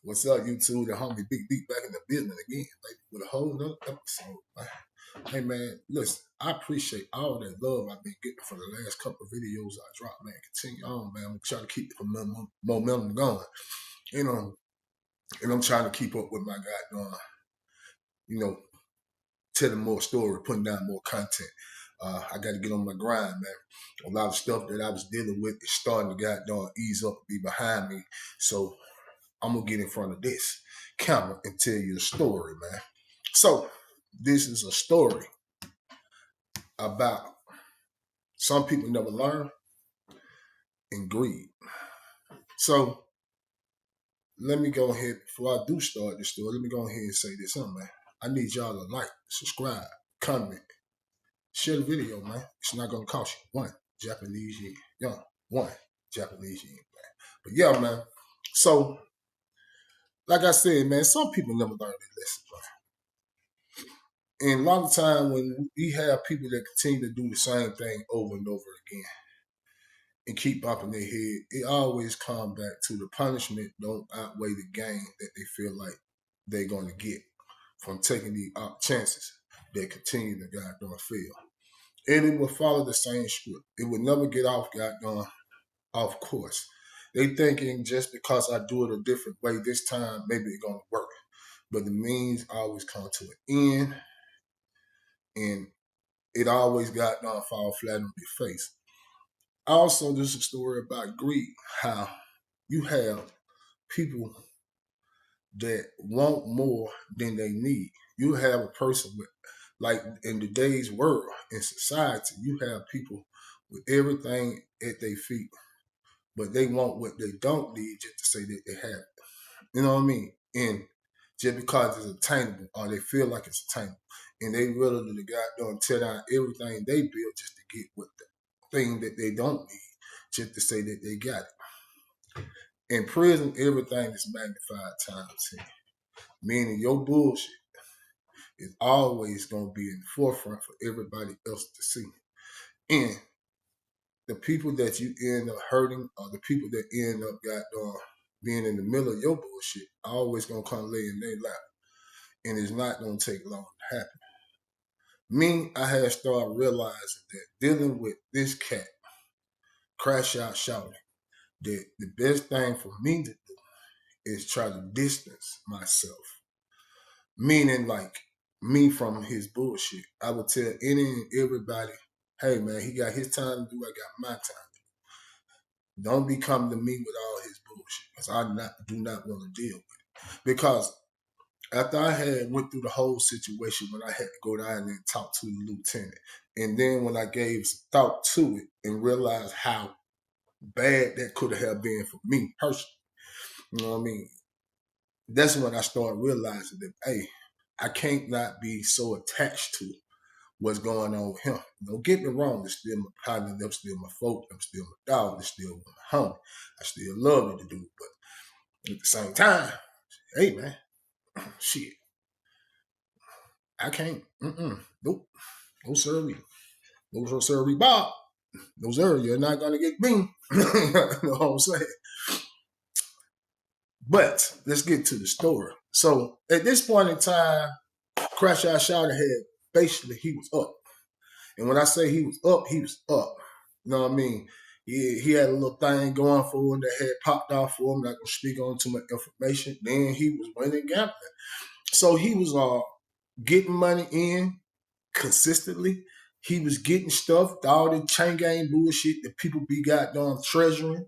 What's up, YouTube? The homie Big Deep back in the business again, like with a whole nother episode. Hey man, listen, I appreciate all that love I've been getting for the last couple of videos I dropped, man. Continue on, man. I'm trying to keep the momentum going. You know, and I'm trying to keep up with my goddamn, telling more story, putting down more content. I got to get on my grind, man. A lot of stuff that I was dealing with is starting to goddamn ease up, be behind me. So I'm gonna get in front of this camera and tell you a story, man. So this is a story about some people never learn and greed. So let me go ahead, before I do start this story, let me go ahead and say this, man. I need y'all to like, subscribe, comment, share the video, man. It's not gonna cost you one Japanese yen. Young, one Japanese yen, man. But yeah, man. So like I said, man, some people never learn their lesson, man. And a lot of time when we have people that continue to do the same thing over and over again and keep bumping their head, it always comes back to the punishment don't outweigh the gain that they feel like they're going to get from taking the chances that continue to goddamn fail. And it will follow the same script. It will never get off goddamn off course. They thinking just because I do it a different way this time, maybe it's going to work. But the means always come to an end, and it always got down fall flat on your face. Also, there's a story about greed, how you have people that want more than they need. You have a person with, like in today's world, in society, you have people with everything at their feet, but they want what they don't need just to say that they have it. You know what I mean? And just because it's attainable or they feel like it's attainable. And they really to goddamn tear down everything they build just to get what the thing that they don't need, just to say that they got it. In prison, everything is magnified times 10. Meaning your bullshit is always going to be in the forefront for everybody else to see. And the people that you end up hurting or the people that end up goddamn being in the middle of your bullshit always going to come lay in their lap. And it's not going to take long to happen. Me, I had started realizing that dealing with this cat, Crashout Shawty, that the best thing for me to do is try to distance myself. Meaning like me from his bullshit. I would tell any and everybody, hey man, he got his time to do, I got my time to do. Don't be coming to me with all his bullshit, because I do not want to deal with it. Because after I had went through the whole situation when I had to go down and talk to the lieutenant, and then when I gave some thought to it and realized how bad that could have been for me personally, you know what I mean? That's when I started realizing that, hey, I can't not be so attached to what's going on with him. Don't get me wrong, they're still my partner, they're still my folk, I'm still my dog, they're still my homie. I still love it to do, but at the same time, hey man, shit. I can't. Nope. No sirree. No sirree, Bob. No sir, you're not gonna get me. You know what I'm saying? But let's get to the story. So at this point in time, Crashout Shawty had basically he was up. And when I say he was up, he was up. You know what I mean? He had a little thing going for him that had popped off for him. I'm not gonna speak on too much information. Then he was winning gambling. So he was getting money in consistently. He was getting stuff, all the chain gang bullshit that people be goddamn treasuring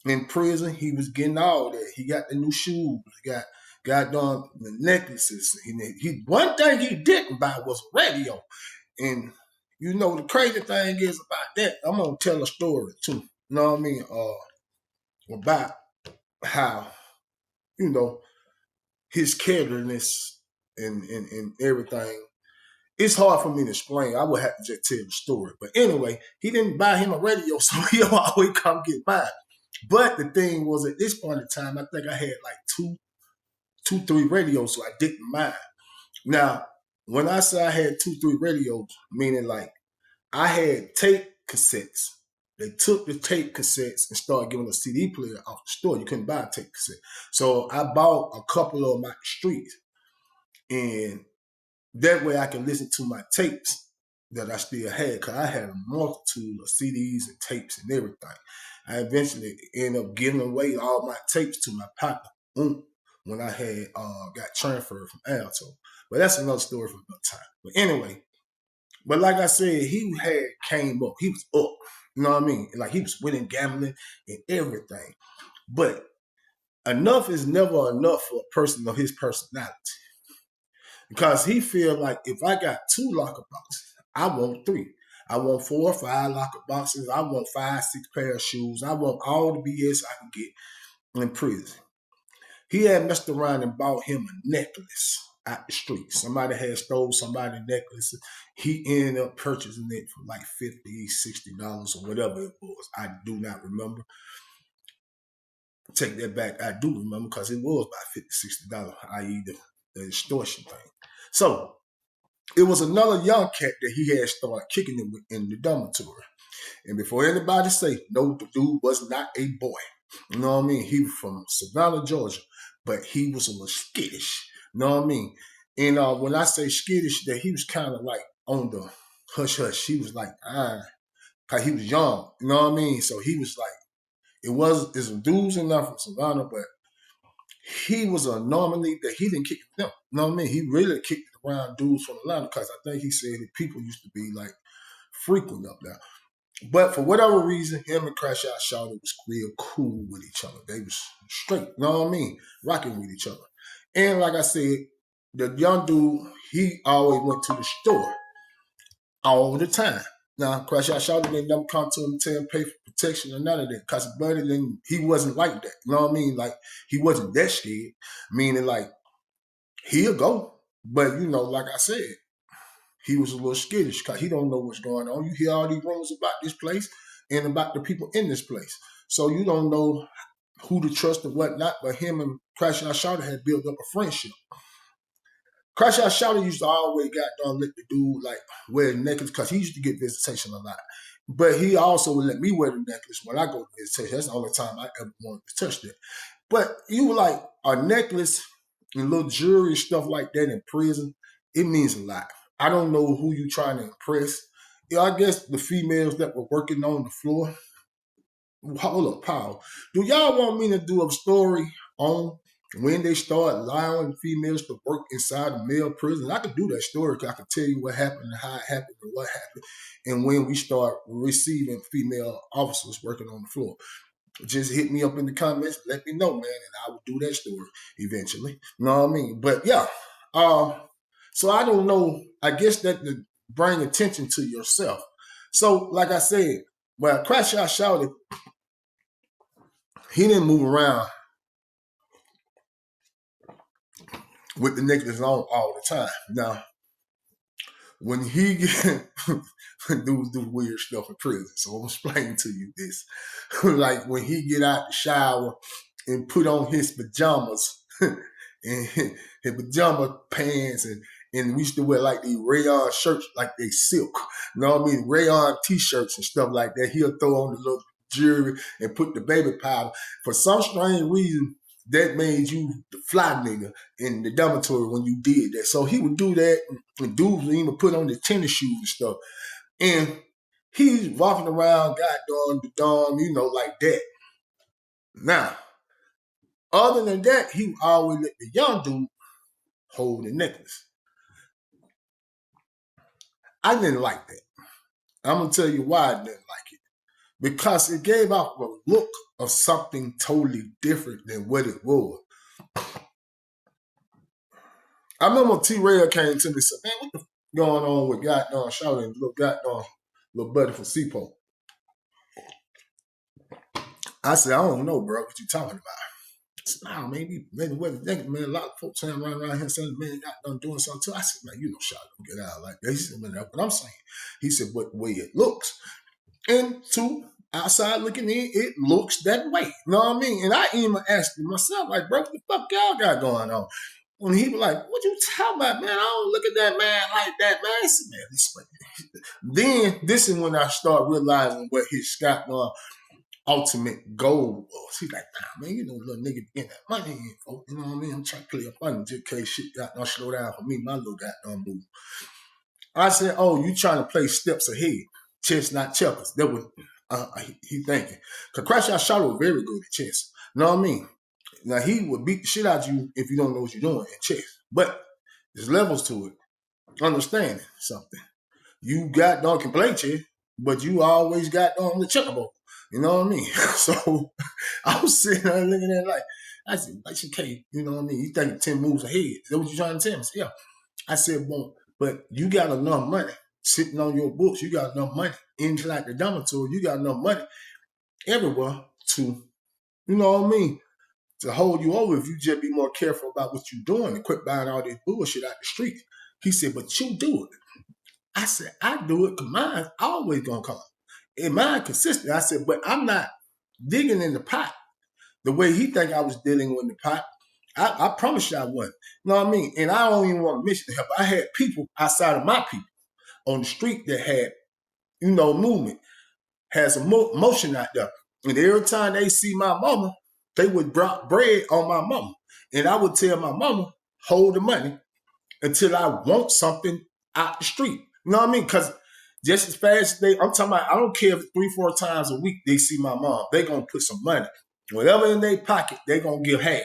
in prison. He was getting all that. He got the new shoes. He got goddamn the necklaces. One thing he didn't buy was a radio. And you know the crazy thing is about that, I'm gonna tell a story too. You know what I mean? About how, you know, his carelessness and everything. It's hard for me to explain. I would have to just tell the story. But anyway, he didn't buy him a radio, so he always come get mine. But the thing was, at this point in time, I think I had like two, 3 radios, so I didn't mind. Now, when I say I had 2, 3 radios, meaning like I had tape cassettes They took the tape cassettes and started giving us CD player off the store. You couldn't buy a tape cassette. So I bought a couple of them out the streets. And that way I can listen to my tapes that I still had, because I had a multitude of CDs and tapes and everything. I eventually ended up giving away all my tapes to my partner when I had got transferred from Alto. But that's another story for another time. But anyway, but like I said, he had came up. He was up. You know what I mean? Like he was winning, gambling, and everything. But enough is never enough for a person of his personality. Because he feel like if I got 2 locker boxes, I want 3. I want 4 or 5 locker boxes. I want 5, 6 pair of shoes. I want all the BS I can get in prison. He had messed around and bought him a necklace out the street. Somebody had stole somebody's necklace. He ended up purchasing it for like $50, $60 or whatever it was. I do not remember. Take that back. I do remember, because it was about $50, $60, i.e. the extortion thing. So it was another young cat that he had started kicking it with in the dormitory. And before anybody say, no, the dude was not a boy. You know what I mean? He was from Savannah, Georgia, but he was a little skittish. You know what I mean? And when I say skittish, that he was kind of like on the hush hush. He was like, because he was young. You know what I mean? So he was like, it's some dudes in there from Savannah, but he was a anomaly that he didn't kick them. You know what I mean? He really kicked it around dudes from Atlanta, because I think he said that people used to be like frequent up there. But for whatever reason, him and Crashout Shawty was real cool with each other. They was straight, you know what I mean? Rocking with each other. And like I said, the young dude, he always went to the store all the time. Now, Crashout Shawty didn't never come to him and tell him pay for protection or none of that, because buddy, then he wasn't like that. You know what I mean? Like, he wasn't that scared. Meaning, like, he'll go. But, you know, like I said, he was a little skittish, because he don't know what's going on. You hear all these rumors about this place and about the people in this place. So you don't know who to trust and whatnot, but him and Crashout Shawty had built up a friendship. Crashout Shawty used to always let the dude like wear the necklace, because he used to get visitation a lot. But he also would let me wear the necklace when I go to visitation. That's the only time I ever wanted to touch that. But you were like, a necklace and little jewelry, stuff like that in prison, it means a lot. I don't know who you trying to impress. Yeah, I guess the females that were working on the floor. Hold up, Paul. Do y'all want me to do a story on when they start allowing females to work inside a male prison? I could do that story, because I could tell you what happened and how it happened and what happened, and when we start receiving female officers working on the floor. Just hit me up in the comments, let me know, man, and I will do that story eventually. You know what I mean? But yeah, so I don't know. I guess that to bring attention to yourself. So, like I said, well, Crashout Shawty, he didn't move around with the necklace on all the time. Now, when he dudes do weird stuff in prison, so I'm explaining to you this. Like when he get out the shower and put on his pajamas and his pajama pants, and we used to wear like these rayon shirts, like they silk. You know what I mean? Rayon t-shirts and stuff like that. He'll throw on the little jewelry and put the baby powder. For some strange reason, that made you the fly nigga in the dormitory when you did that. So he would do that, and dudes would even put on the tennis shoes and stuff. And he's walking around, goddamn, the dorm, you know, like that. Now, other than that, he would always let the young dude hold the necklace. I didn't like that. I'm going to tell you why I didn't like it. Because it gave off a look of something totally different than what it was. I remember T-Rail came to me and said, man, what the f going on with goddamn Shawty and little buddy from Seapo? I said, I don't know, bro, what you talking about? I said, nah, maybe what the nigga, man, a lot of folks saying around here saying, man, got done doing something too. I said, man, you know Shawty don't get out like that. He said, man, that's what I'm saying. He said, but the way it looks. And two, outside looking in, it looks that way. You know what I mean? And I even asked him myself, like, bro, what the fuck y'all got going on? And he was like, what you talking about, man? I don't look at that man like that, man. I said, man, Then this is when I start realizing what his ultimate goal was. He's like, nah, man, you know, little nigga getting that money in, folks. You know what I mean? I'm trying to clear up money just in case shit got no slow down for me, my little goddamn move. I said, oh, you trying to play steps ahead, chess, not checkers. That was he thinking. Because Crashout Shawty was very good at chess. You know what I mean? Now, he would beat the shit out of you if you don't know what you're doing in chess. But there's levels to it. Understand something. You can play chess, but you always got on the checkerboard. You know what I mean? So I was sitting there looking at it like, I said, okay, you know what I mean? You thinking 10 moves ahead. Is that what you're trying to tell me? I said, yeah. I said, well, but you got enough money sitting on your books. You got enough money into like the dormitory. You got enough money everywhere to, you know what I mean, to hold you over if you just be more careful about what you're doing and quit buying all this bullshit out the street. He said, but you do it. I said, I do it because mine's always going to come. And mine consistent. I said, but I'm not digging in the pot the way he think I was dealing with the pot. I promise you I wasn't. You know what I mean? And I don't even want to mention help. I had people outside of my people on the street that had, you know, movement, had some motion out there. And every time they see my mama, they would drop bread on my mama. And I would tell my mama, hold the money until I want something out the street. You know what I mean? Because just as fast as I'm talking about, I don't care if 3-4 times a week they see my mom, they going to put some money. Whatever in their pocket, they going to give half.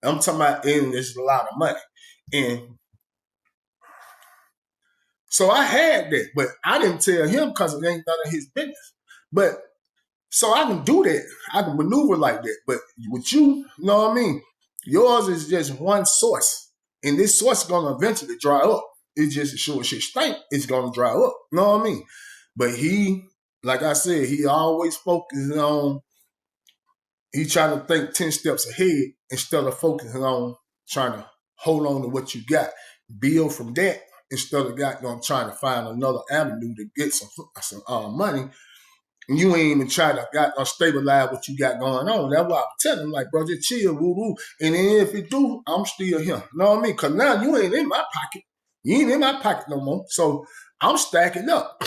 I'm talking about, and there's a lot of money. And so I had that, but I didn't tell him because it ain't none of his business. But so I can do that. I can maneuver like that. But with you know what I mean? Yours is just one source. And this source is going to eventually dry up. It's just sure shit stink, it's going to dry up. You know what I mean? But he, like I said, he always focuses on, he trying to think 10 steps ahead instead of focusing on trying to hold on to what you got. Build from that instead of trying to find another avenue to get some money. And you ain't even try to stabilize what you got going on. That's why I'm telling him, like, bro, just chill, woo-woo. And then if it do, I'm still here. You know what I mean? Because now you ain't in my pocket. You ain't in my pocket no more. So I'm stacking up.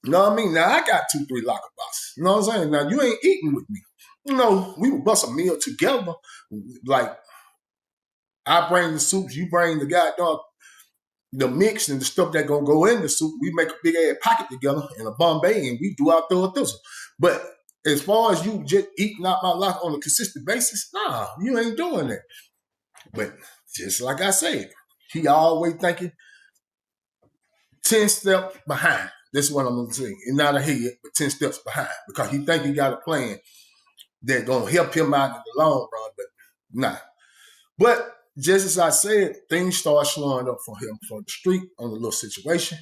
You know what I mean? Now I got 2-3 locker boxes. You know what I'm saying? Now you ain't eating with me. You know, we would bust a meal together. Like, I bring the soups, you bring the goddamn, the mix and the stuff that gonna go in the soup. We make a big ass pocket together in a Bombay and we do our thorough thizzle. But as far as you just eating out my locker on a consistent basis, nah, you ain't doing that. But just like I said, he always thinking 10 steps behind. That's what I'm gonna say. And not ahead, but 10 steps behind. Because he think he got a plan that's gonna help him out in the long run, but nah. But just as I said, things start slowing up for him from the street on a little situation.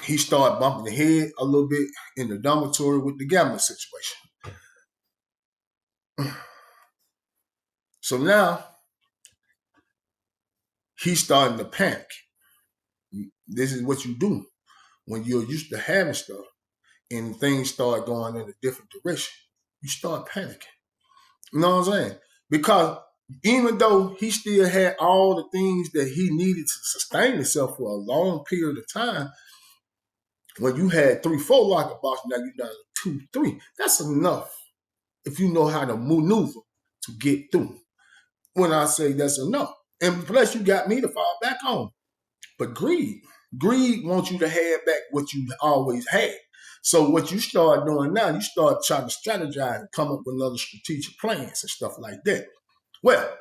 He started bumping the head a little bit in the dormitory with the gambling situation. So now he's starting to panic. This is what you do when you're used to having stuff and things start going in a different direction. You start panicking. You know what I'm saying? Because even though he still had all the things that he needed to sustain himself for a long period of time, when you had 3-4 locker boxes, now you're down to 2-3. That's enough if you know how to maneuver to get through. When I say that's enough. And plus you got me to fall back on. But greed wants you to have back what you always had. So what you start doing now, you start trying to strategize and come up with other strategic plans and stuff like that. Well,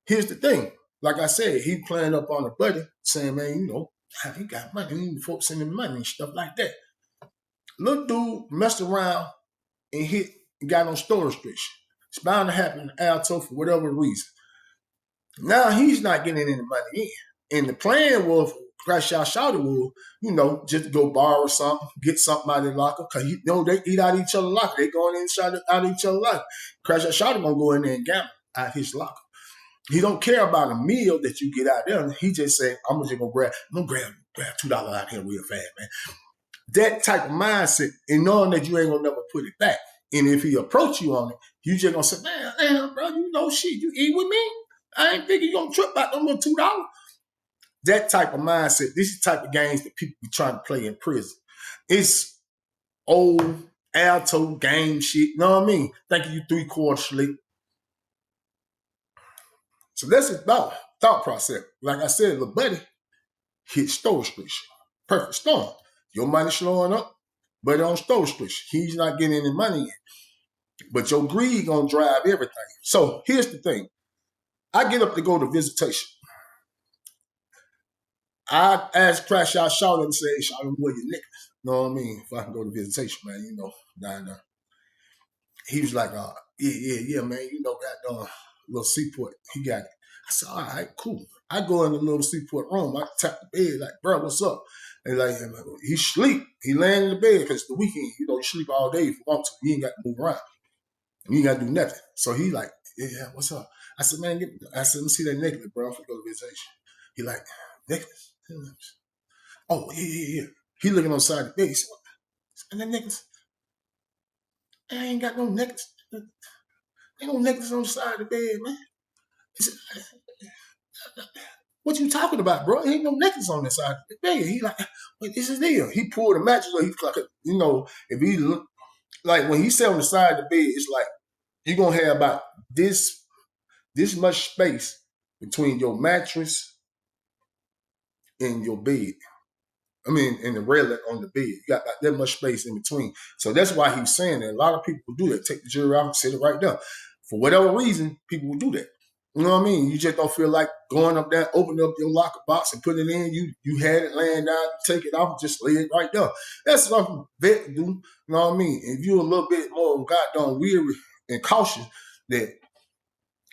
here's the thing. Like I said, he playing up on a buddy, saying, man, you know, he got money, folks sending money and stuff like that. Little dude messed around and got on store restriction. It's bound to happen to Alto for whatever reason. Now he's not getting any money in. And the plan was, Crashout Shawty was, you know, just go borrow something, get something out of their locker. Because, you know, they eat out of each other's locker. They going in out of each other's locker. Crashout Shawty going to go in there and gamble out his locker. He don't care about a meal that you get out there. He just say, I'm just going to grab $2 out here real fast, man. That type of mindset and knowing that you ain't going to never put it back. And if he approach you on it, you just going to say, man, bro, you know shit. You eat with me? I ain't think you going to trip about them little $2. that type of mindset. This is the type of games that people be trying to play in prison. It's old Alto game shit. You know what I mean? Thinking you 3/4 sleep. So that's his thought process. Like I said, little buddy hit store restriction. Perfect storm. Your money slowing up, but on store restriction. He's not getting any money in. But your greed gonna drive everything. So here's the thing. I get up to go to visitation. I asked Crashout, Shawty, and say, Shawty, where your niggas? You know what I mean? If I can go to visitation, man, you know, down there. He was like, yeah, man, you know, got a little seaport. He got it. I said, all right, cool. I go in the little seaport room. I tap the bed, like, bro, what's up? And like, he sleep. He laying in the bed because the weekend, you know, you sleep all day if you want to. You ain't got to move around. You ain't got to do nothing. So he like, yeah, what's up? I said, man, I said, let me see that necklace, bro. I'm finna go to visitation. He like, necklace? Oh, yeah. He looking on the side of the bed. He said, and that necklace? I ain't got no necklace. Ain't no necklace on the side of the bed, man. He said, what you talking about, bro? Ain't no necklace on the side of the bed. He like, wait, this is there. He pulled a mattress. He's like, you know, if he look, like when he sat on the side of the bed, it's like you're gonna have about this much space between your mattress and your bed. I mean, in the railing on the bed. You got about that much space in between. So that's why he's saying that. A lot of people do that. Take the jury out and sit it right there. For whatever reason, people will do that. You know what I mean? You just don't feel like going up there, opening up your locker box and put it in. You had it laying down, take it off, just lay it right there. That's something vet do. You know what I mean? If you're a little bit more goddamn weary and cautious that,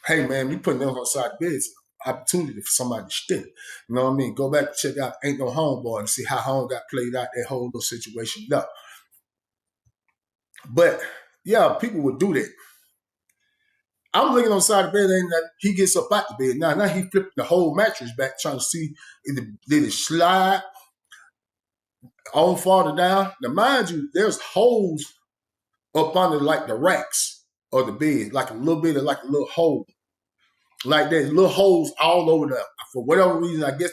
hey man, you putting them on the side of the bed, it's an opportunity for somebody to steal it. You know what I mean? Go back and check out Ain't No Homeboy and see how home got played out that whole little situation up. But yeah, people would do that. I'm looking on the side of the bed, and he gets up out the bed. Now he flipped the whole mattress back, trying to see did it slide on farther down. Now, mind you, there's holes up under like the racks of the bed, like a little bit of like a little hole. Like there's little holes all over there. For whatever reason, I guess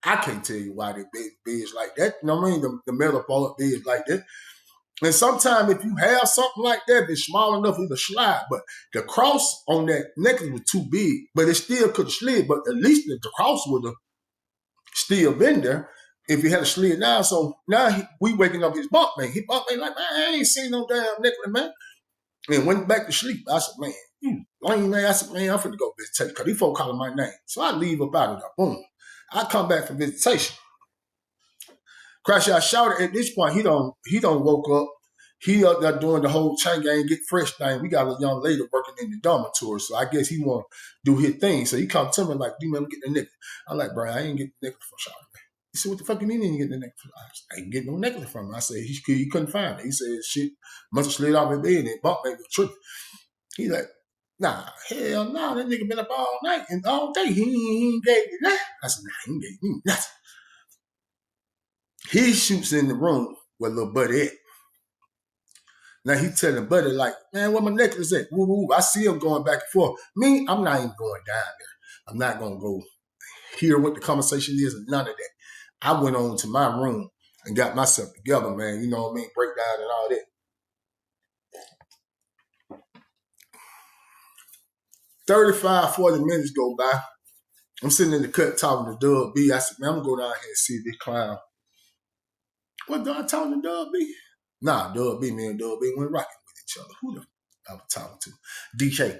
I can't tell you why they beds like that. You know what I mean? The metal bullet beds like that. And sometimes if you have something like that, it's small enough it'll slide. But the cross on that necklace was too big, but it still could have slid. But at least the cross would have still been there if he had a slid down. So now we waking up his bunk man. He bunk man like, man, I ain't seen no damn necklace, man. And went back to sleep. I said, man, you lame man. I said, man, I'm finna go visitation because these folks calling my name. So I leave up out of there. Boom. I come back from visitation. Crashout Shawty at this point, he don't woke up. He up there doing the whole chain gang, get fresh thing. We got a young lady working in the dormitory, so I guess he want to do his thing. So he come to me like, do you want to get the necklace? I'm like, bro, I ain't get the necklace from Shawty. He said, what the fuck you mean you didn't get the necklace? I ain't getting no necklace from him. I said, he couldn't find it. He said, shit, must have slid off his bed and bumped me with a trip. He like, nah, hell no, that nigga been up all night and all day. He ain't gave me nothing. I said, nah, he ain't gave me nothing. He shoots in the room where little buddy at. Now he telling buddy like, man, where my necklace at? Woo, woo. I see him going back and forth. Me, I'm not even going down there. I'm not going to go hear what the conversation is and none of that. I went on to my room and got myself together, man. You know what I mean? Breakdown and all that. 35, 40 minutes go by. I'm sitting in the cut talking to Dub B. I said, man, I'm going to go down here and see this clown. What, Dub talking to Dub B? Nah, Dub B, me and Dub B went rocking with each other. Who the I was talking to? DK.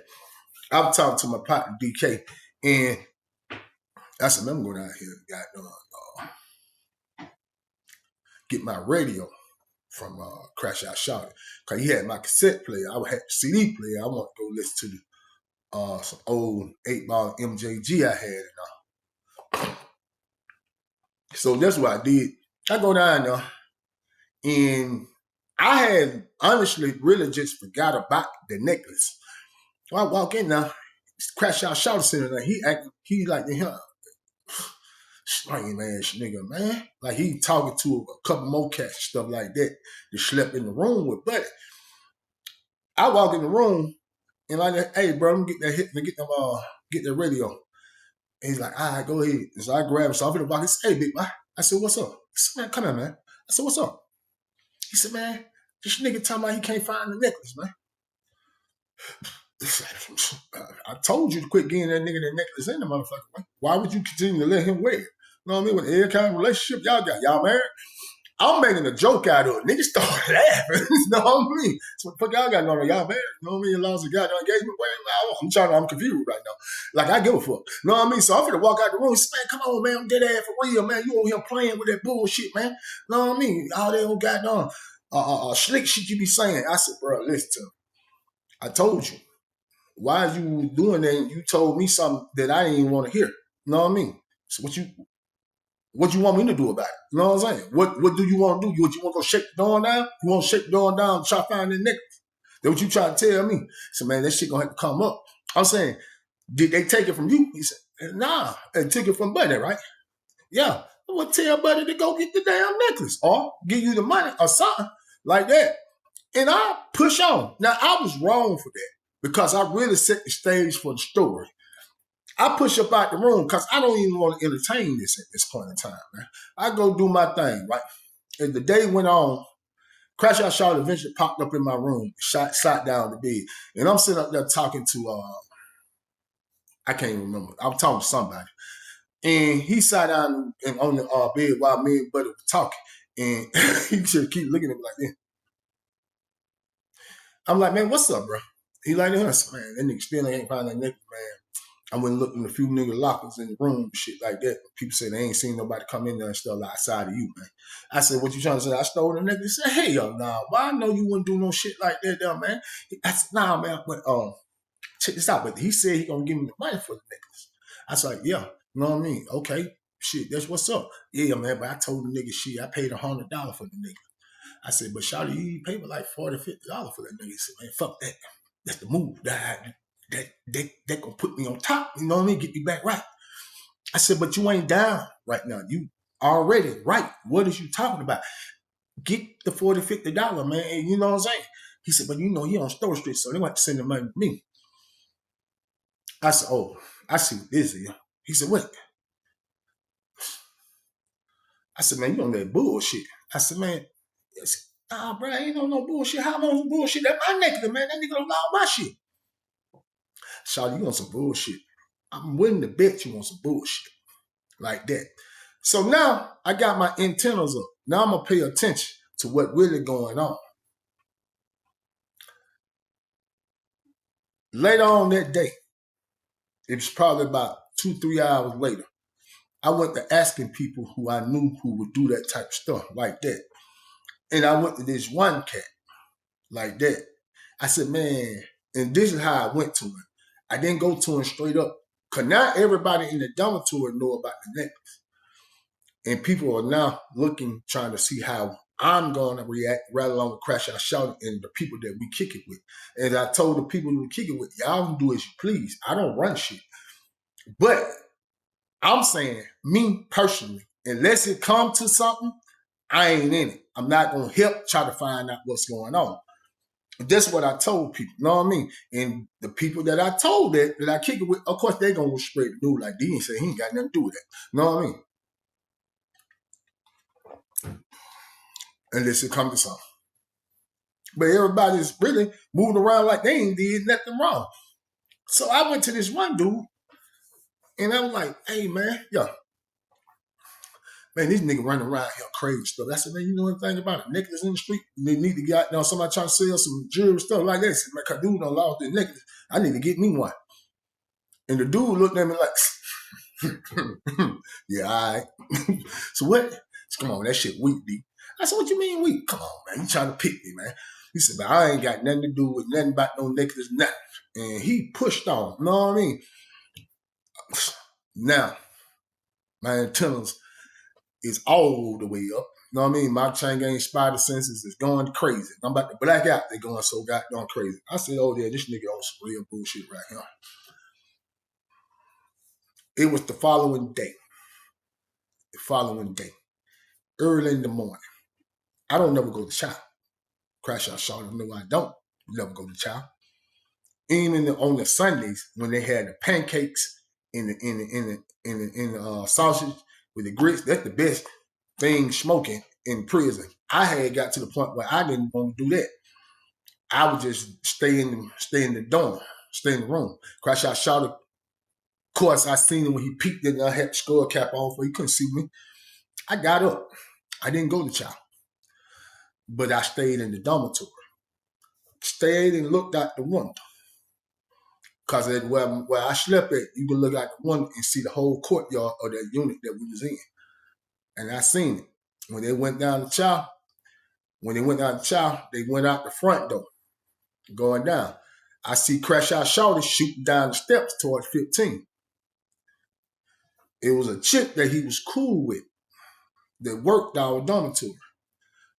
I was talking to my partner, DK. And I said, man, I'm going down here and get my radio from Crashout Shawty. Because he had my cassette player. I had the CD player. I want to go listen to some old 8-ball MJG I had and all. So that's what I did. I go down there and I had honestly really just forgot about the necklace. So I walk in now, Crashout Shawty sitting there. He like him, lame ass nigga, man. Like he talking to a couple more cats and stuff like that. They slept in the room with Buddy. I walk in the room and like, hey bro, I'm get that hit, get the radio. And he's like, all right, go ahead. And so I grabbed him. So I'm finna walk. He said, hey, big boy. I said, what's up? He said, man, come here, man. I said, what's up? He said, man, this nigga talking about he can't find the necklace, man. I told you to quit getting that nigga that necklace in the motherfucker, man. Why would you continue to let him wear it? You know what I mean? With every kind of relationship y'all got, y'all married? I'm making a joke out of it. Niggas started laughing. You know what I mean? So what the fuck y'all got going on? Y'all married? You know what I mean? You lost a goddamn engagement. I'm confused right now. Like, I give a fuck. You know what I mean? So I'm finna walk out the room and say, man, come on, man. I'm dead ass for real, man. You over here playing with that bullshit, man. You know what I mean? All that old goddamn slick shit you be saying. I said, bro, listen to me. I told you. Why you doing that? You told me something that I didn't even want to hear. You know what I mean? So what you want me to do about it? You know what I'm saying? What do you want to do? You want to go shake the door down? You want to shake the door down and try to find that necklace? That's what you trying to tell me. So man, that shit gonna have to come up. I'm saying, did they take it from you? He said, nah, they took it from Buddy, right? Yeah. I would tell Buddy to go get the damn necklace or give you the money or something like that. And I push on. Now, I was wrong for that because I really set the stage for the story. I push up out the room because I don't even want to entertain this at this point in time, man. I go do my thing, right? As the day went on, Crashout Shawty eventually popped up in my room, shot down the bed. And I'm sitting up there talking to, I can't even remember. I was talking to somebody. And he sat down on the bed while me and Buddy were talking. And he should keep looking at me like this. I'm like, man, what's up, bro? He like, man, that nigga still ain't found that nigga, man. I went and looked in a few nigga lockers in the room and shit like that. People say they ain't seen nobody come in there and stuff outside of you, man. I said, what you trying to say? I stole the nigga? He said, hey, yo, nah, well, I know you wouldn't do no shit like that, though, man. I said, nah, man, but check this out. But he said he gonna give me the money for the niggas. I was like, yeah, you know what I mean? Okay, shit, that's what's up. Yeah, man, but I told the nigga, shit, I paid $100 for the nigga. I said, but Shawty, you paid me like $40, $50 for that nigga. He said, man, fuck that. That's the move. That gonna put me on top, you know what I mean? Get me back right. I said, but you ain't down right now. You already right. What is you talking about? Get the $40, $50, man. And you know what I'm saying? He said, but you know, he on Store Street, so they want to send the money to me. I said, oh, I see what this is. He said, what? I said, man, you on that bullshit. I said, man, nah, bro, ain't no bullshit. How am I on bullshit? That's my nigga, man. That nigga don't allow my shit. Shawty, you want some bullshit. I'm willing to bet you want some bullshit. Like that. So now I got my antennas up. Now I'm going to pay attention to what really going on. Later on that day, it was probably about 2-3 hours later, I went to asking people who I knew who would do that type of stuff like that. And I went to this one cat like that. I said, man, and this is how I went to him. I didn't go to him straight up. Because now everybody in the dormitory know about the necklace. And people are now looking, trying to see how I'm going to react rather than Crashout Shawty and the people that we kick it with. And I told the people we kick it with, y'all can do as you please. I don't run shit. But I'm saying, me personally, unless it come to something, I ain't in it. I'm not going to help try to find out what's going on. That's what I told people, you know what I mean? And the people that I told that I kick it with, of course, they're going to straight do like D and say he ain't got nothing to do with that. You know what I mean? Unless it comes to something. But everybody's really moving around like they ain't did nothing wrong. So I went to this one dude, and I was like, hey, man, man, this nigga running around here crazy stuff. I said, man, you know anything about a necklace in the street? They need to get, somebody trying to sell some jewelry stuff like that. I said, man, dude done lost the necklace. I need to get me one. And the dude looked at me like, yeah, all right. So what? Come on, that shit weak, D. I said, what you mean weak? Come on, man. You trying to pick me, man. He said, man, I ain't got nothing to do with nothing about no necklace, nothing. And he pushed on, you know what I mean? Now, my antennas is all the way up. You know what I mean? My chain gang spider senses is going crazy. I'm about to black out. They're going so goddamn crazy. I said, oh, yeah, this nigga on some real bullshit right here. It was the following day. Early in the morning. I don't never go to chow. Crashout Shawty, no, I don't never go to chow. Even on the Sundays when they had the pancakes in the sausage with the grits. That's the best thing smoking in prison. I had got to the point where I didn't want to do that. I would just stay in the dorm, stay in the room. Crashout Shawty. Of course, I seen him when he peeked and I had the skull cap on, so he couldn't see me. I got up. I didn't go to chow, but I stayed in the dormitory. Stayed and looked out the window. Because where I slept at, you could look out the window and see the whole courtyard of that unit that we was in. And I seen it. When they went down the chow, they went out the front door, going down. I see Crashout Shawty shooting down the steps towards 15. It was a chick that he was cool with that worked our dormitory.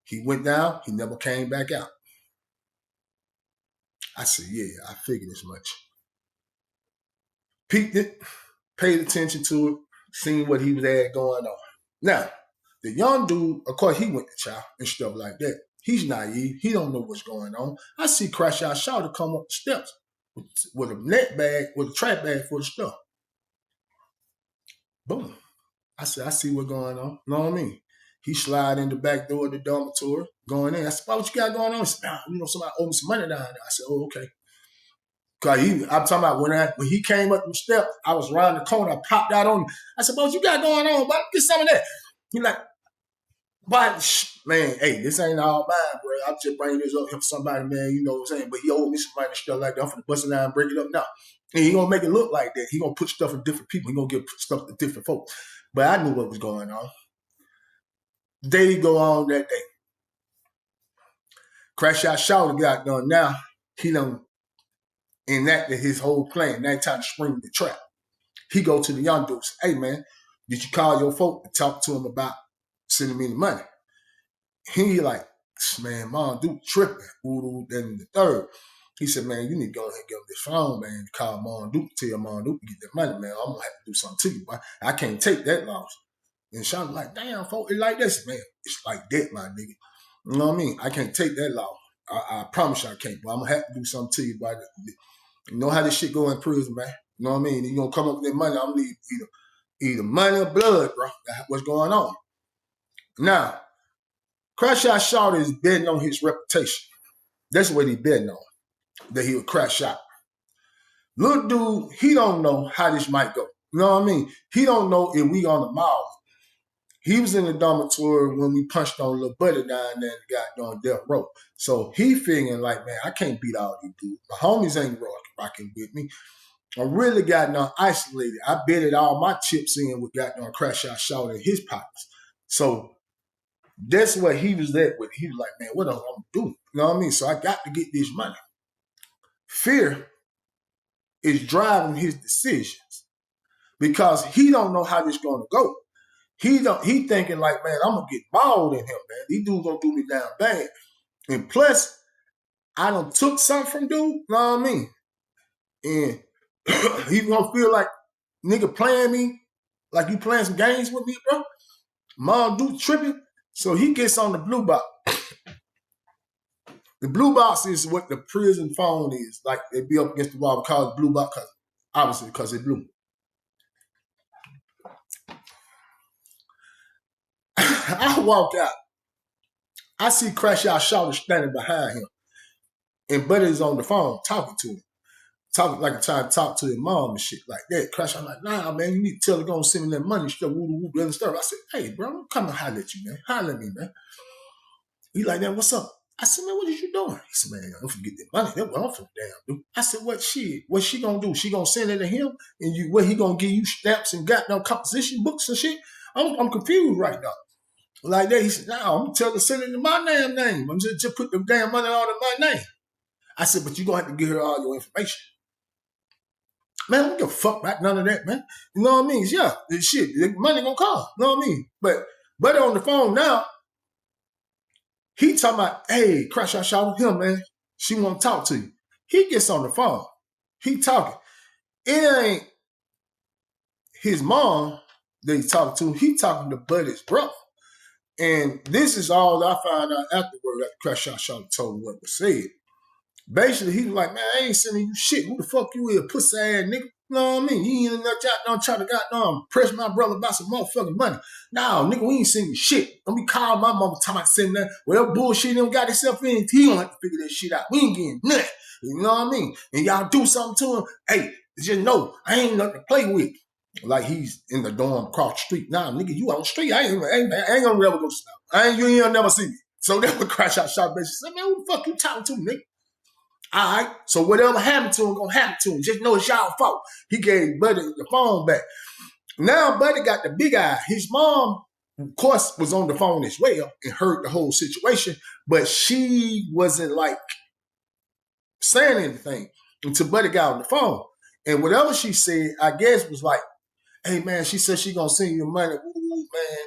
He went down, he never came back out. I said, yeah, I figured as much. Peeked it, paid attention to it, seen what he was at going on. Now, the young dude, of course, he went to chow and stuff like that. He's naive. He don't know what's going on. I see Crashout Shawty come up the steps with a net bag, with a trash bag full of stuff. Boom. I said, I see what's going on. You know what I mean? He slide in the back door of the dormitory, going in. I said, what you got going on? He said, somebody owed me some money down there. I said, oh, okay. Cause I'm talking about when he came up the steps, I was around the corner, I popped out on him. I said, what you got going on, bud? Get some of that. He like, but man, hey, this ain't all mine, bro. I'm just bringing this up here for somebody, man. You know what I'm saying? But he owed me some money and stuff like that. I'm finna bust it down and break it up now. And he gonna make it look like that. He gonna put stuff in different people. He gonna give stuff to different folks. But I knew what was going on. Day go on that day. Crashout Shawty got done now. He done enacted his whole plan. Now time to spring the trap. He go to the young dude, say, hey man, did you call your folk and talk to him about sending me the money? He like, man, Mom Duke tripping. Then the third, he said, man, you need to go ahead and get him this phone, man, to call Mom Duke, tell Mom Duke to get that money, man. I'm gonna have to do something to you, boy. I can't take that loss. And Sean like, damn, folks, it's like this, man. It's like that, my nigga. You know what I mean? I can't take that loss. I promise you I can't, but I'm gonna have to do something to you, boy. You know how this shit go in prison, man. You know what I mean? You gonna come up with that money, I'm gonna need either money or blood, bro. That's what's going on. Now, Crashout Shawty is betting on his reputation. That's what he's betting on, that he would crash out. Little dude, he don't know how this might go. You know what I mean? He don't know if we on the mall. He was in the dormitory when we punched on little buddy down there and got on death row. So he figuring like, man, I can't beat all these dudes. My homies ain't rocking with me. I really got isolated. I betted all my chips in with goddamn Crashout Shawty in his pockets. So that's what he was at with. He was like, man, what am I gonna do? You know what I mean? So I got to get this money. Fear is driving his decisions because he don't know how this gonna go. He thinking like, man, I'm gonna get mauled in him, man. These dudes gonna do me down bad. And plus, I done took something from dude, you know what I mean? And he gonna feel like nigga playing me, like you playing some games with me, bro. Mom dude tripping. So he gets on the blue box. The blue box is what the prison phone is. Like they be up against the wall. We call it blue box, obviously because it's blue. I walk out. I see Crashout Shawty standing behind him. And Buddy's on the phone talking to him. Talking like trying to talk to his mom and shit like that. Crashout like, nah, man, you need to tell her to go send me that money, stuff, and stuff. I said, hey, bro, I'm coming to holler at you, man. Holler at me, man. He like, man, what's up? I said, man, what is you doing? He said, man, I'm finna get that money. That's what I'm finna damn do. I said, what shit? What's she gonna do? She gonna send it to him? And what he gonna give you stamps and goddamn composition books and shit? I'm confused right now. Like that, he said, nah, I'm gonna tell her to send it in my damn name. I'm just put the damn money all in my name. I said, but you gonna have to give her all your information. Man, I don't give a fuck about none of that, man. You know what I mean? Yeah, shit, the money gonna come. You know what I mean? But Buddy on the phone now, he talking about, hey, Crashout Shawty, him, man. She want to talk to you. He gets on the phone. He talking. It ain't his mom that he's talking to. He talking to Buddy's brother. And this is all I found out afterward after Crashout Shawty told me what was said. Basically, he was like, man, I ain't sending you shit. Who the fuck you is, pussy ass nigga? You know what I mean? You ain't trying to goddamn press my brother about some motherfucking money. No, nigga, we ain't sending shit. Don't be calling my mama talking about sending that. Whatever bullshit he got himself in, he don't have to figure that shit out. We ain't getting nothing. You know what I mean? And y'all do something to him. Hey, just know, I ain't nothing to play with. Like he's in the dorm across the street. Nah, nigga, you on the street. I ain't gonna ever go to stop. You ain't never see me. So that would Crashout shot bitch. Said, man, who the fuck you talking to, nigga? All right. So whatever happened to him, gonna happen to him. Just know it's y'all fault. He gave Buddy the phone back. Now Buddy got the big eye. His mom, of course, was on the phone as well and heard the whole situation, but she wasn't like saying anything until Buddy got on the phone. And whatever she said, I guess was like, hey man, she said she gonna send you money. Ooh, man.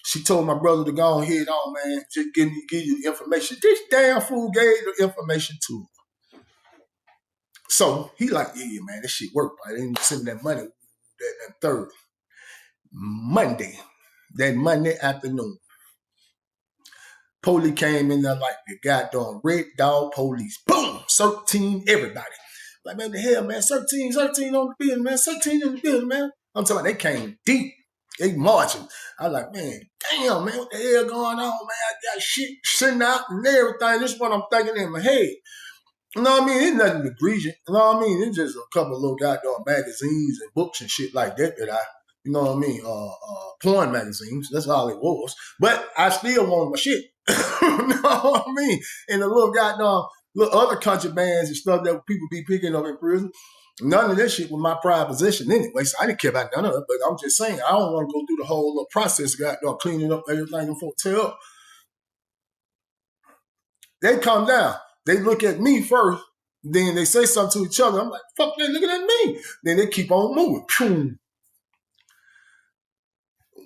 She told my brother to go ahead on, man. Just give you the information. This damn fool gave the information to him. So he like, yeah, man, this shit worked. I didn't send that money that third Monday, that Monday afternoon. Police came in there like the goddamn red dog police. Boom, 13, everybody. Like, man, the hell, man, 13 on the building, man, 13 in the building, man. I'm talking about they came deep. They marching. I was like, man, damn, man, what the hell going on, man? I got shit sitting out and everything. This is what I'm thinking in my head. You know what I mean? It's nothing egregious. You know what I mean? It's just a couple of little goddamn magazines and books and shit like that that I, you know what I mean? Porn magazines. That's all it was. But I still want my shit. You know what I mean? And the little goddamn little other country bands and stuff that people be picking up in prison. None of that shit was my pride position anyway, so I didn't care about none of it. But I'm just saying, I don't want to go through the whole little process, goddamn cleaning up everything and tear up. They come down. They look at me first, then they say something to each other. I'm like, fuck, they looking at me. Then they keep on moving.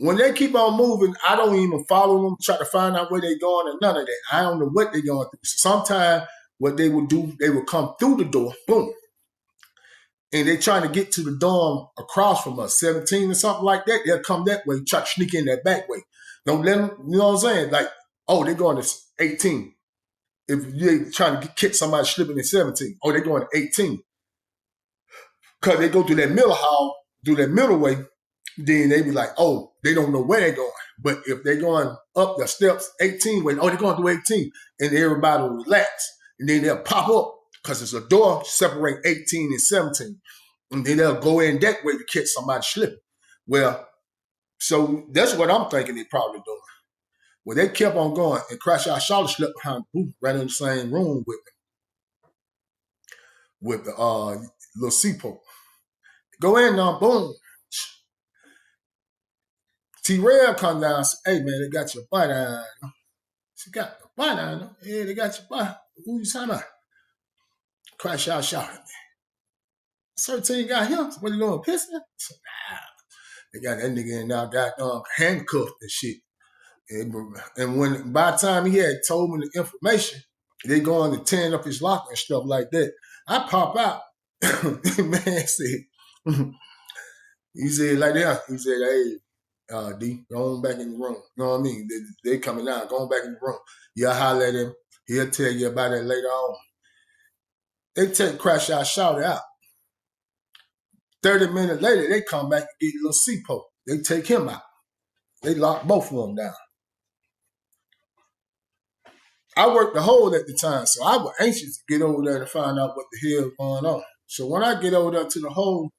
When they keep on moving, I don't even follow them, try to find out where they're going or none of that. I don't know what they're going through. So sometimes what they would do, they would come through the door, boom. And they're trying to get to the dorm across from us, 17 or something like that. They'll come that way, try to sneak in that back way. Don't let them, you know what I'm saying? Like, oh, they're going to 18. If you're trying to catch somebody slipping in 17, oh, they're going to 18. Because they go through that middle hall, through that middle way, then they be like, oh, they don't know where they're going. But if they're going up the steps 18 way, oh, they're going through 18, and everybody will relax. And then they'll pop up because it's a door separate 18 and 17. And then they'll go in that way to catch somebody slipping. Well, so that's what I'm thinking they're probably doing. Well, they kept on going, and Crashout Shawty slept behind the booth right in the same room with the little C-Pope. Go in now, boom. T-Rail come down and say, hey, man, they got your butt on. She got the butt on. Yeah, they got your butt. Who you talking about? Crashout Shawty. 13 got him. What, you doing, pissing? Nah. They got that nigga in now, got handcuffed and shit. And when by the time he had told me the information, they going to tearing up his locker and stuff like that. I pop out. Man said, he said like that. He said, hey, D, go on back in the room. You know what I mean? They coming out, going back in the room. You'll holler at him. He'll tell you about it later on. They take Crashout Shawty out. 30 minutes later, they come back and get a little C-Pope. They take him out. They lock both of them down. I worked the hole at the time, so I was anxious to get over there to find out what the hell was going on. So when I get over there to the hole,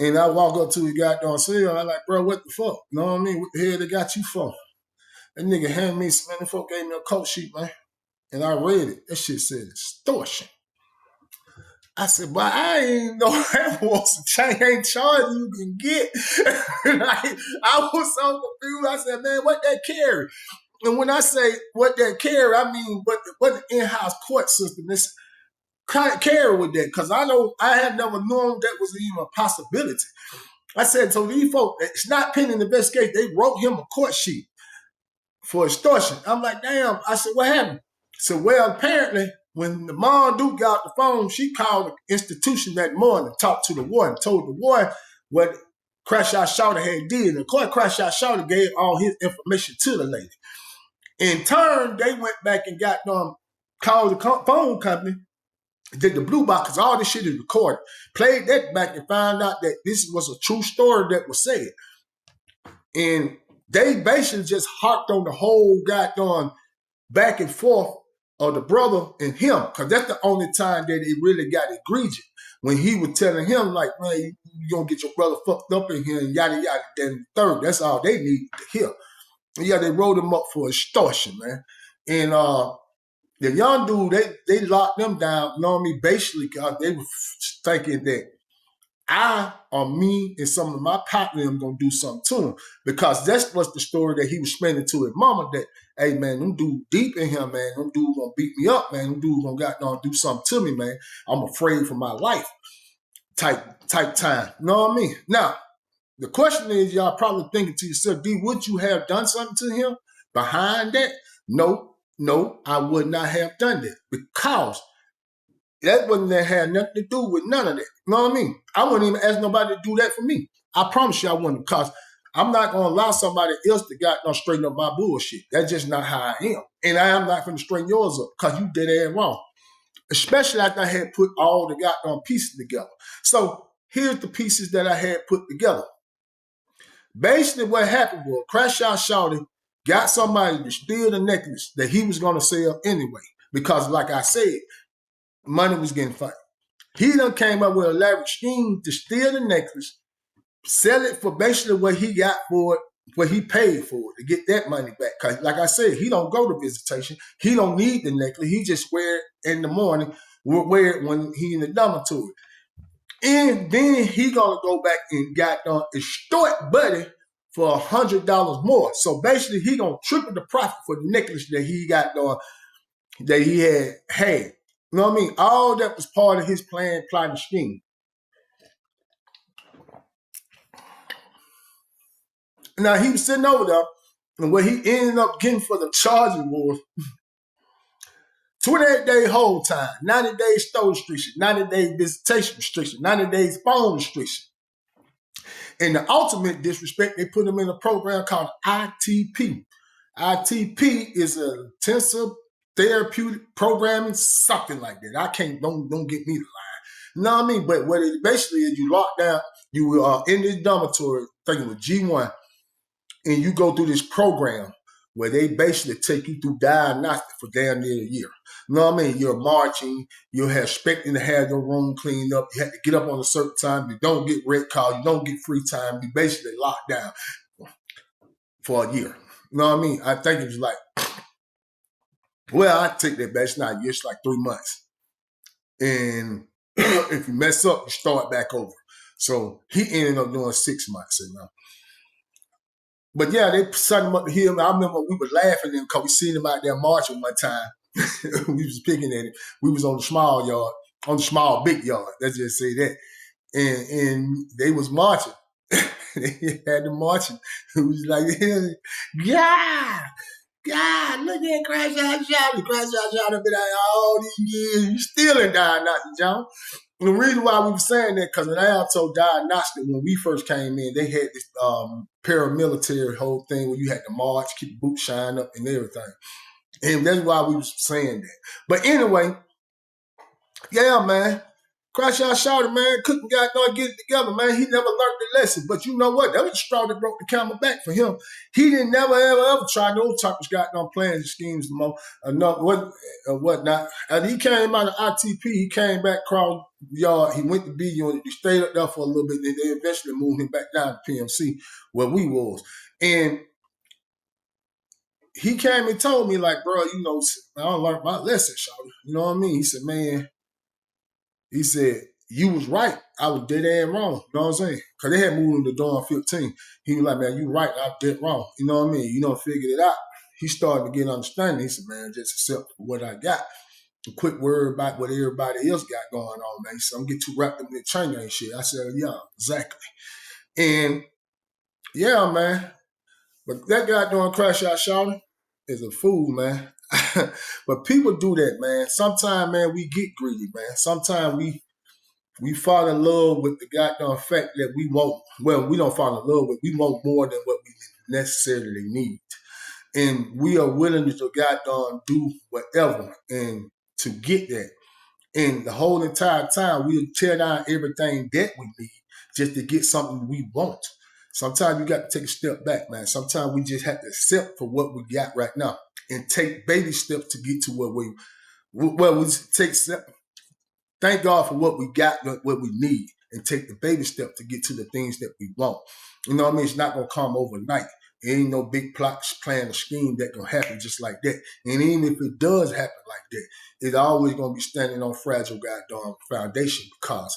and I walk up to the goddamn cell, I'm like, bro, what the fuck? You know what I mean? What the hell they got you for? That nigga handed me, man, the folk gave me a coat sheet, man. And I read it. That shit said extortion. I said, but I ain't know that was a chain ain't charge you can get. Like, I was so confused. I said, man, what that carry? And when I say what that carry, I mean what the in-house court system is carry with that. Because I know I had never known that was even a possibility. I said, so these folks, it's not pending the best case. They wrote him a court sheet for extortion. I'm like, damn. I said, what happened? So, well, apparently, when the mom Duke got the phone, she called the institution that morning, talked to the warden, told the warden what Crashout Shawty had did. And of course, Crashout Shawty gave all his information to the lady. In turn, they went back and got called the phone company did the blue box, because all this shit is recorded. Played that back and found out that this was a true story that was said. And they basically just harped on the whole goddamn back and forth of the brother and him, because that's the only time that it really got egregious. When he was telling him, like, man, you gonna get your brother fucked up in here and yada yada, then third. That's all they needed to hear. And yeah, they wrote him up for extortion, man. And the young dude, they locked them down, you know what I mean? Basically, because they were thinking that I or me and some of my partners am gonna do something to him, because that's what's the story that he was spending to his mama, that, hey man, them dudes deep in here, man. Them dudes gonna beat me up, man. Them dudes gonna do something to me, man. I'm afraid for my life. Type time. You know what I mean? Now, the question is, y'all probably thinking to yourself, D, would you have done something to him behind that? No, I would not have done that, because that wouldn't have had nothing to do with none of that. You know what I mean? I wouldn't even ask nobody to do that for me. I promise you I wouldn't, because I'm not going to allow somebody else to straighten up my bullshit. That's just not how I am. And I am not going to straighten yours up, because you did it wrong. Especially after I had put all the goddamn pieces together. So here's the pieces that I had put together. Basically what happened was Crashout Shawty got somebody to steal the necklace that he was going to sell anyway. Because like I said, money was getting funny. He done came up with a elaborate scheme to steal the necklace, sell it for basically what he got for it, what he paid for it, to get that money back. Because like I said, he don't go to visitation. He don't need the necklace. He just wear it in the morning, wear it when he in the dormitory. And then he gonna go back and got extort Buddy for $100 more. So basically, he gonna triple the profit for the necklace that he got that he had. You know what I mean? All that was part of his plan, plot, and scheme. Now he was sitting over there, and what he ended up getting for the charges was 28-day hold time, 90 days store restriction, 90 days visitation restriction, 90 days phone restriction. And the ultimate disrespect, they put him in a program called ITP. ITP is a intensive therapeutic programming, something like that. I can't, don't get me the line. You know what I mean? But what it basically is, you lock down, you are in this dormitory, thinking with G1, and you go through this program where they basically take you through diagnostic for damn near a year. You know what I mean? You're marching, you're expecting to have your room cleaned up, you have to get up on a certain time, you don't get red call, you don't get free time, you basically locked down for a year. You know what I mean? I think it was like, well, I take that back, it's not a year, it's like 3 months. And if you mess up, you start back over. So he ended up doing 6 months. You know? But yeah, they sent him up to him. I remember we were laughing at him because we seen him out there marching one time. We was picking at him. We was on the small yard, on the small big yard. Let's just say that. And they was marching. They had them marching. It was like, yeah, look at Crashout Shawty. Crashout Shawty been out all these years. You still ain't diagnostic, John. And the reason why we were saying that, because in Alto diagnostic, when we first came in, they had this paramilitary whole thing where you had to march, keep the boots shine up and everything. And that's why we was saying that. But anyway, yeah, man. Crashout Shawty, man, couldn't get it together, man. He never learned the lesson. But you know what? That was the straw that broke the camel back for him. He didn't never, ever try no type of goddamn plans and schemes no more. Whatnot. And he came out of ITP. He came back across the yard. He went to B unit. He stayed up there for a little bit. Then they eventually moved him back down to PMC where we was. And he came and told me, like, bro, you know, I don't learn my lesson, Shawty. You know what I mean? He said, man, he said, you was right. I was dead and wrong. You know what I'm saying? Because they had moved him to dorm 15. He was like, man, you right. I was dead wrong. You know what I mean? You don't figure it out. He started to get understanding. He said, man, just accept what I got. A quick word about what everybody else got going on, man. He said, I'm getting too wrapped up in the trainer and shit. I said, yeah, exactly. And yeah, man. But that guy doing Crashout Shawty is a fool, man. But people do that, man. Sometimes, man, we get greedy, man. Sometimes we fall in love with the goddamn fact that we want, well, we don't fall in love with, we want more than what we necessarily need. And we are willing to goddamn do whatever and to get that. And the whole entire time, we'll tear down everything that we need just to get something we want. Sometimes you got to take a step back, man. Sometimes we just have to accept for what we got right now and take baby steps to get to where we take steps. Thank God for what we got, what we need, and take the baby step to get to the things that we want. You know what I mean? It's not going to come overnight. There ain't no big plot, plan, or scheme that going to happen just like that. And even if it does happen like that, it's always going to be standing on fragile goddamn foundation because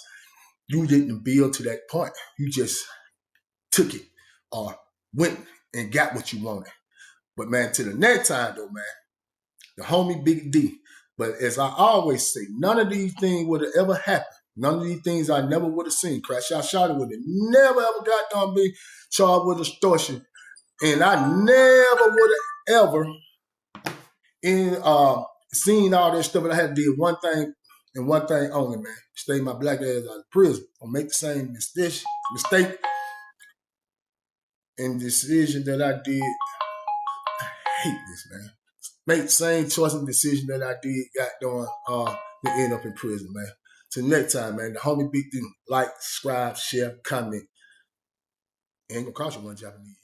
you didn't build to that point. You just took it or went and got what you wanted. But man, to the next time though, man, the homie Big D. But as I always say, none of these things would have ever happened. None of these things I never would have seen. Crashout Shawty would have never ever got done being charged with extortion. And I never would have ever seen all that stuff. But I had to do one thing and one thing only, man. Stay my black ass out of prison. Or make the same mistake and decision that I did. I hate this, man. Make the same choice and decision that I did, got done, to end up in prison, man. Till next time, man. The homie Big D, like, subscribe, share, comment. Ain't gonna cost you one Japanese.